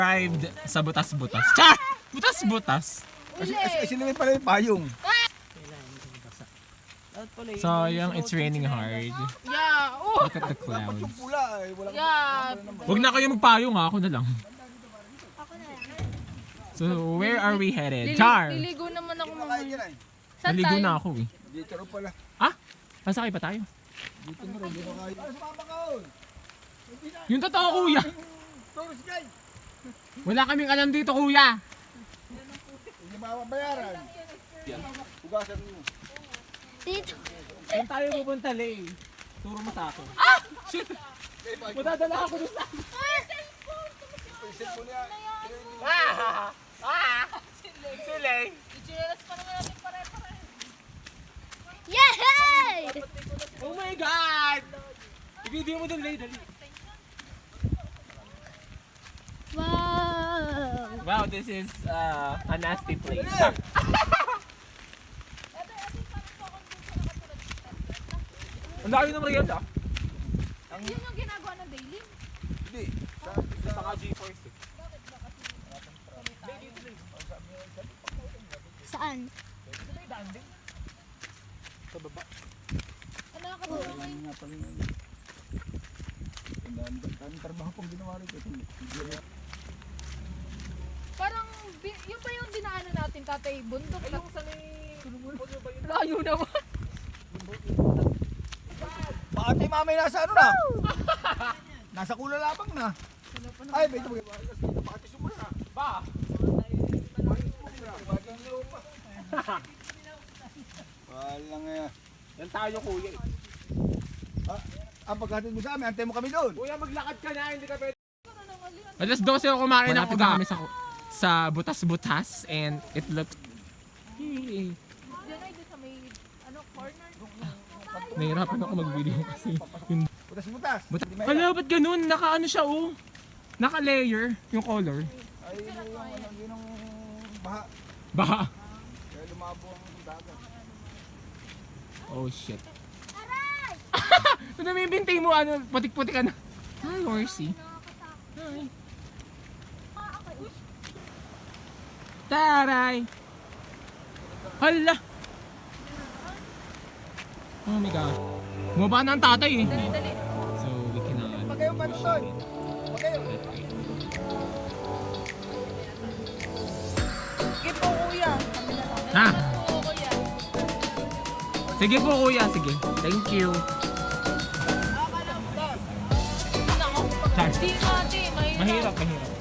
Arrived sa butas-butas. Char! Butas-butas. Kasi naman pala yung payong. So, yung it's raining hard. Yeah. Oh. Look at the clouds. Yung pula eh. Walang Yeah. Huwag na kayo magpayong ha, ako na lang. So, where are we headed? Char! Liligo naman ako kain mamaya. yan eh. Saan Naligo tayo? na ako eh. Dito rin pala. Ah? Pasakay pa tayo? Dito na rin. Dito kain. Ay, sumama ka on. Yung totoo kuya! Tourist guide. Wala kaming alam dito kuya! Hindi mababayaran. Hugasan mo. Dito. Saan tayo pupunta, Lay? Turo mo sa akin. Ah! Shit! Madadala ako doon sa... Isip mo niya. Ah! Ah! Si Lay! Ichinelas pa naman natin pare-pare. Yay! Oh my God! I-video mo doon, Lay. Dali. Wow. Wow, this is a nasty place. Ang dami ng Riyadh ah. Yun yung ginagawa ng daily. Hindi. Saka G-Force eh. Saan? Sa baba. Ano ka ba? Ano nga pala yun. Ang trabaho pang ginawa rin. Parang, yun pa yung dinaanan natin, tatay, bundok. Yung sa may... Layo naman. Bakit yung mamay nasa ano na? Nasa kulalapang na. Ay, may ito. Bakit sumula na? Ba? Walang nga. Yan tayo kuya eh. Ang pagkatid mo sa amin, antay mo kami doon. Kuya maglakad ka na, hindi ka pwede. Alas 12 ako kumain ako kami sa butas-butas and it looks... Diyan ay, sa may, ano, corner. Nahirapan ako mag-video kasi yung... Butas-butas. Hala, ba't ganun? Naka-ano siya oh. Naka-layer yung color. Ay, yung baha. Baha. Kaya lumabo ang dagat. Oh shit. Ano may bintay mo ano, putik-putik ka na. Hi, horsey. Hi. Taray! Hala! Oh my god. Bumaba na ang tatay eh. Dali. So we cannot... Pag kayo pantoy. Pag kayo. Sige po, kuya. Ha? Oo, kuya. Sige po kuya, sige. Thank you. Nako, Char. di natin. Mahirap, mahirap.